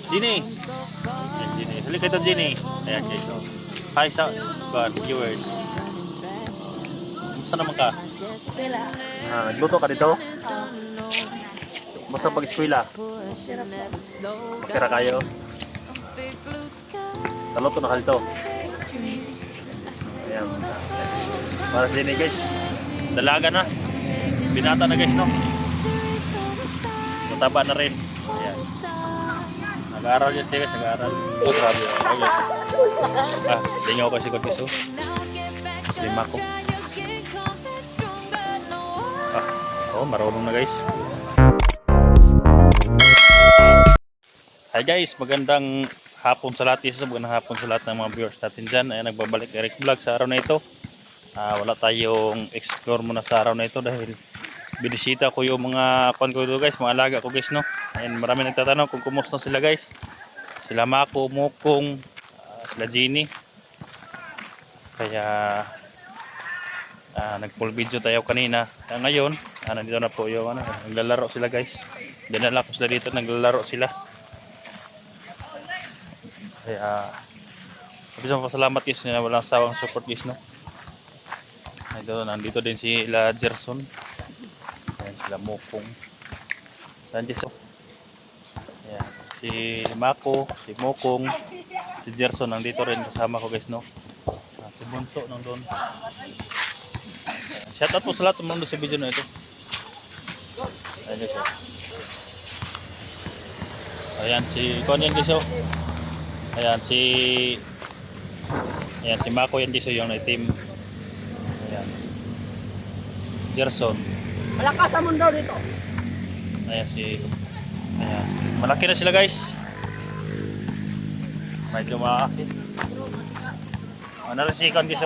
Ginny. Ayan, Ginny. Halika ito, Ginny. Ayan, guys. So, hi sa viewers. Kumusta naman ka? Nagluto ka dito? Kumusta pag-eskwela? Makira kayo? Taluto na ka dito? Ayan. Para sa Ginny, guys. Dalaga na. Binata na, guys, no? Mataba na rin. Ayan. Nag-aaral yan siya, guys. Nag-aaral. Oh, grabe. Lingaw kasi ko, guys. Lima ko. Marunong na, guys. Hi, guys. Magandang hapon sa lahat. Magandang hapon sa lahat ng mga viewers natin dyan. Ayan, nagbabalik Eric Vlog sa araw na ito. Wala tayong explore muna sa araw na ito dahil binisita ko yung mga kon ko dito, guys, mga alaga ko, guys, no. Ayun, marami nagtatanong kung kumusta sila, guys. Sila Mako, Mokong, sila Ginny. Kaya nag-full video tayo kanina. Ngayon, nandito na po yung naglalaro sila, guys. Dinala ko sila dito, naglalaro sila. Kaya sabi sa salamat, guys, na walang sawang support, guys, no. Nandito din sila Gerson. Sila Mokong. Nandiyan ayan, si Mako, si Mokong, si Gerson nandito rin kasama ko, guys, no. Si Bunso nandun. Shout out po sa lahat ng mga sa video na ito. Ayan, guys. Ayan si Konyan, guys. Ayan si Mako, yan, guys, yung team. Ayan. Gerson. Malakas ang mundo dito. Ayan malaki na sila, guys. Medyo maakit. Narasikan, guys.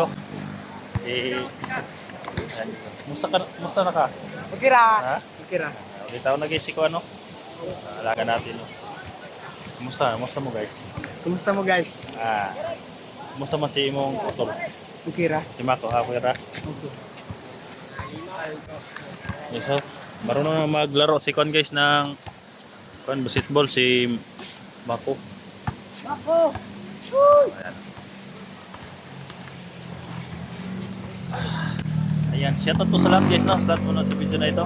Musta na ka? Ukira. Ha? Ukira. Ulit ako nag-isip ko, alaga natin, no? Musta mo, guys? Kumusta mo, guys? Musta man si imong utol? Ukira. Si Mako, Ukira. Okay. Yes, so, marunong na maglaro si Kon, guys, ng basketball, si Mako. Mako! Ayan, shout out po sa lahat, guys, no? Sa lahat po na sa video na ito.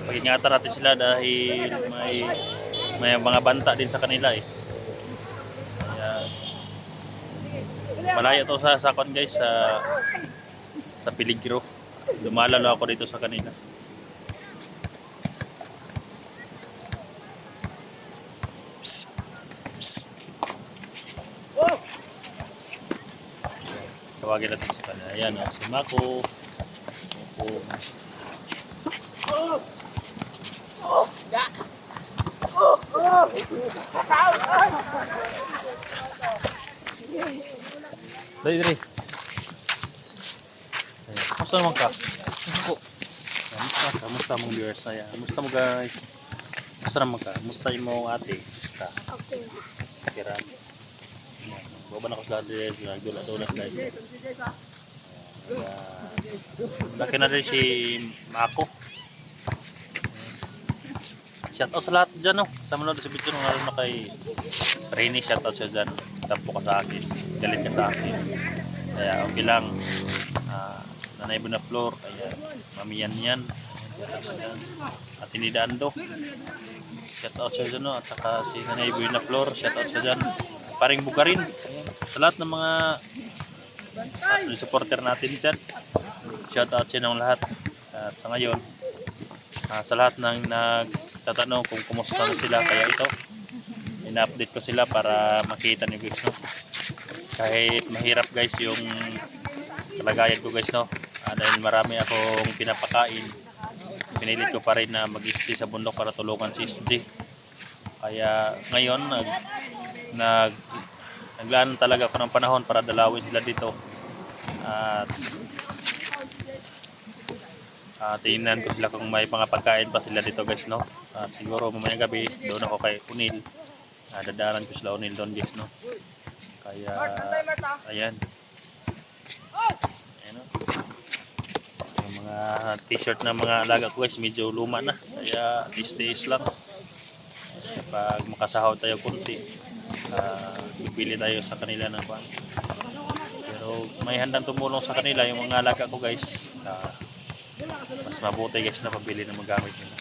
Pag-ingatan natin sila dahil may mga banta din sa kanila, eh. Malayo to sa Kon, guys, sa Peligro. Dumalalo ako dito sa kanila. Psst. Psst. Tawagin natin sa kanila. Ayan, si Mako. Dali. Kamusta naman ka? Kamusta mong viewers na yan? Kamusta mo, guys? Kamusta naman ka? Kamusta yung mong ate? Kamusta? Okay. Kira. Baba na ko sa ate. Nagdula-dula, guys. Laki na rin si Mako. Shoutout sa lahat dyan, no? Sa manood sa video nung naroon na kay Rini. Shoutout siya dyan. Tampo ka sa akin. Galit ka sa akin. Kaya okay lang. Nanay Buna Flor. Kaya Mami Yan. At Tinidando. Shoutout siya dyan, no? At saka si Nanay Buna Flor. Shoutout siya dyan. Paring Bugarin. Sa lahat ng mga supporter natin dyan. Shoutout siya ng lahat. At sa ngayon, sa lahat ng nagtatanong kung kumusta na sila, kaya ito ina-update ko sila para makita niyo, guys, no? Kahit mahirap, guys, yung kalagayan ko, guys, no? Dahil marami akong pinapakain, pinilit ko pa rin na mag-stay sa bundok para tulungan si SJ. Kaya ngayon naglaan talaga ako ng panahon para dalawin sila dito. At tingnan ko sila kung may mga pagkain pa sila dito, guys, no? Siguro mamayang gabi doon ako kay Unil. Dadaanan ko sila Unil doon, guys, no? Kaya ayan, no? Yung Mga t-shirt na mga alaga ko guys, medyo luma na. Kaya tiis lang. Pag makasahod tayo kunti, bibili tayo sa kanila ng kwan. Pero may handang tumulong sa kanila yung mga alaga ko guys. Mas mabuti guys na pabili ng magamit nila.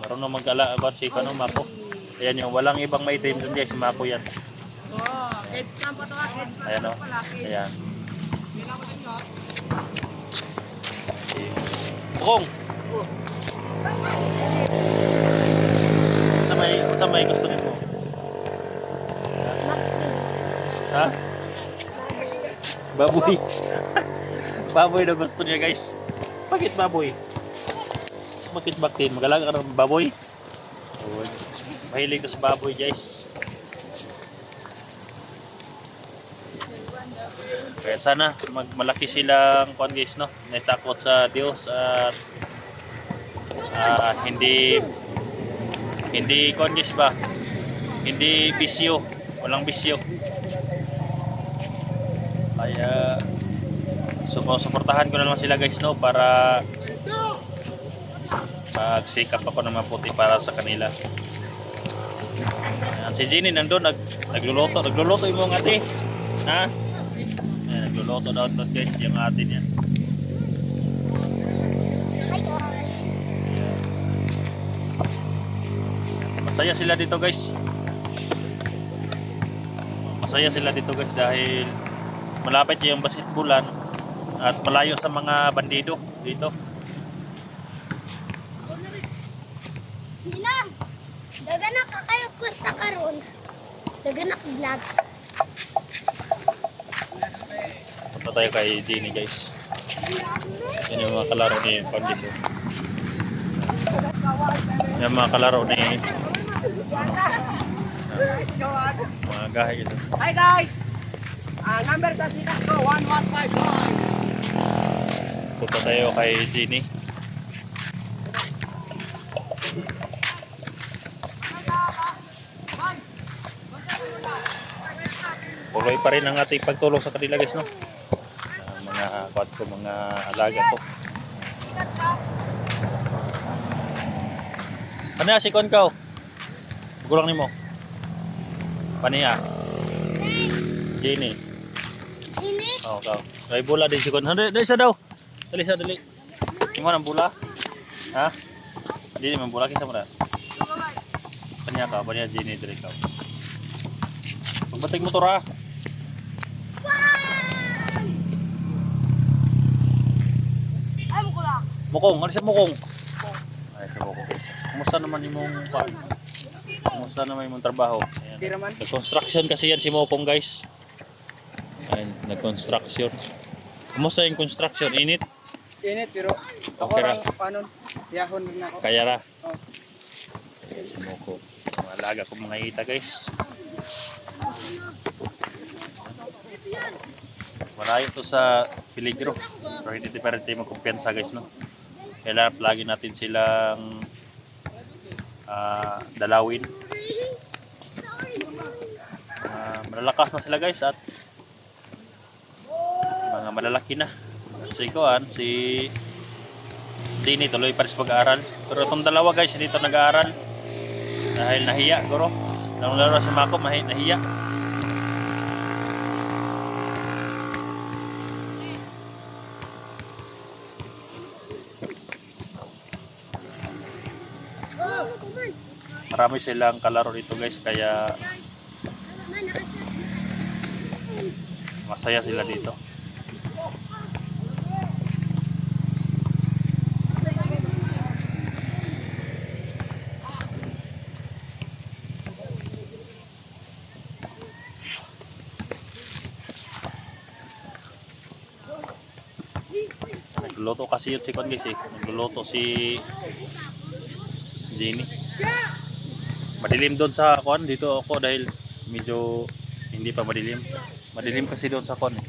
Marunong mag-alaga si Mako. Ayan yung walang ibang maitim dun guys, si Mako yan. Ayan o. Ayan. Bukong! Sa may gusto nito? Ha? Baboy. Baboy na gusto niya guys. Bakit baboy? Bakit baktin? Magalaga ka ng baboy? Mahilig ko sa baboy guys. Kaya sana malaki silang kuan guys, no? May takot sa Diyos at hindi kuan guys ba? Hindi bisyo, walang bisyo. Kaya suportahan ko na lang sila guys, no, para magsikap ako ng maputi para sa kanila. Ayan, si Jenny nandun nagluluto yung mga ate. Ha? Ayan, nagluluto daw doon guys, yung ate niya. Masaya sila dito guys. Masaya sila dito guys dahil malapit yung basketballan at malayo sa mga bandido dito. Nilang, daganak ka kayo kurta karon. Daganak vlog. Punta tayo kay Jenny guys. Yan yung mga kalaro ni Pandisyo. Yung mga kalaro ni mga gahe ito. Hi guys! Number sa sitas ko, 1151. Punta tayo kay Jenny. Tuloy pa rin ang ating pagtulong sa kanila guys, no? Mga kwad ko, mga alaga ko. Ano si kon ka? Gulang nimo. Paniya. Jenny. Ini Oh, kau. Dai bola di si kon. Dali sa daw. Dali sa dali. Imo nang bola? Ha? Di man bola kinsa mo na? Paniya Jenny diri ka. Pagbatig motor ha. ay mo kula. Mukong, ano siya mukong? Ay, sa mukong guys. Kumusta naman yung Kumusta naman yung trabaho? Ayan. Di naman. Nag-construction kasi yan si Mokong guys. Ayan, nag-construction. Kumusta yung construction? Init? Init pero ako Okay ra. lang paano yahon rin ako. Kaya ra. Oh. Ayan, si Mokong. Mga alaga ko mga ita guys. Malayo to sa peligro. Pero hindi pa rin tayo magkumpiyansa guys, no? Kaya lagi natin silang dalawin. Malalakas na sila guys at mga malalaki na. At si Jenny tuloy pa rin sa pag-aaral. Pero itong dalawa guys hindi ito nag-aaral dahil nahiya guro. Lalo si Mako nahiya. Marami silang kalaro dito guys kaya masaya sila dito. Nagluluto kasi yun si Kon guys eh. Nagluluto si Jenny. Madilim doon sa Kon, dito ako dahil medyo hindi pa madilim. Madilim kasi doon sa Kon eh.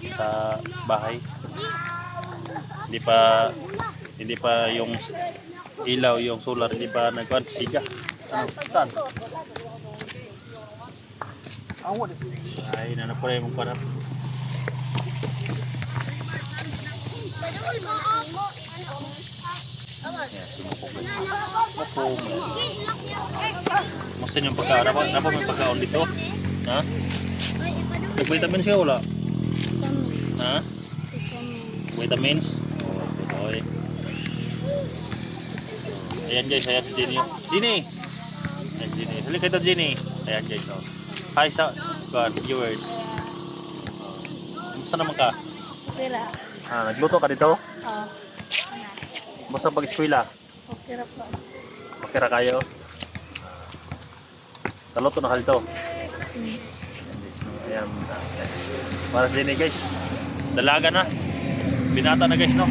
Sa bahay. Hindi pa yung ilaw, yung solar, hindi pa nagkuhan siga. Ano? Saan? Ay, nanap ko na yung kuhan. Padul mo. Yan, sumupok guys. Mupong. Musta yung pagkaon? Napa may pagkaon dito? Ha? Nag-vitamins ka wala? Ha? Vitamins? Okay. Ayan guys, ayan si Jenny. Jenny! Ayan si Jenny. Halika ito Jenny. Ayan guys. Oh. Hi sa God, viewers. Musta naman ka? Pera. Nagluto ka dito? Oh. Musta pag-eskwela? Okay ra po. Makira kayo? Taluto na ka dito? Ayan. Para sa Jenny guys. Dalaga na. Binata na guys no?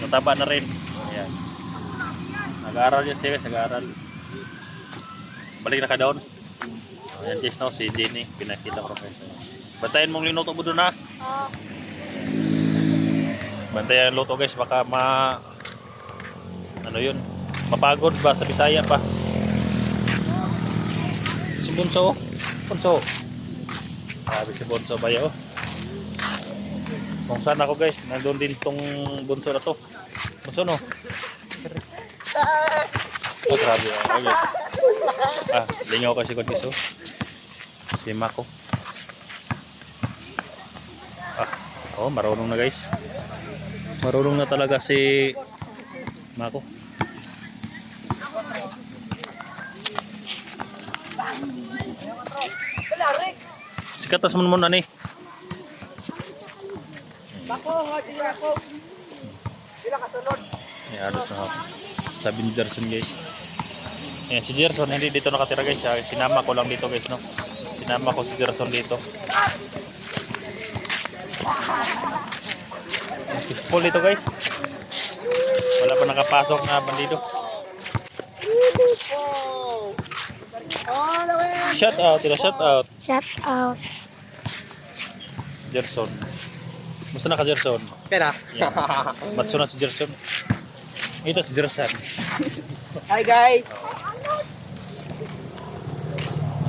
Mataba na rin. Ayan. Nag-aaral yan siya guys. Nag-aaral. Balik na ka doon. Ayan guys no, si Jenny, pinakita ko guys. Bantayan mong linuto mo doon ha. Oh. Bantayan ang luto guys, baka ano yun, mapagod ba sa Bisaya pa. Si Bunso, Bunso. Sabi si Bunso ba yun? Kung saan ako guys, nandun din tong Bunso na to. Bunso no? Oh grabe guys. Lingaw kasi ko guys oh. Si Mako. Oh, marunong na guys. Marunong na talaga si Mako. Sikatas mo muna ni. Bako, hati ako. Sila kasunod. Yan, alas na ako. Sabi ni Gerson guys. Ayan, si Gerson hindi dito nakatira guys. Sinama ko lang dito guys no. Sinama ko si Gerson dito. Full dito guys. Wala pa nakapasok na bandido. Shout out, shout out. Shout out. Gerson. Musta na ka Gerson? Pera. Yan. Matso na si Gerson. Ito si Gerson. Hi guys.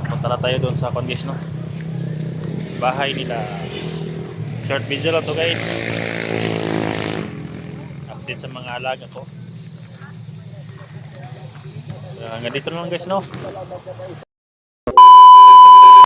Punta na tayo doon sa Congress no. Bahay nila. Short video lang to guys. Update sa mga alaga ko. Hanggang dito lang guys no.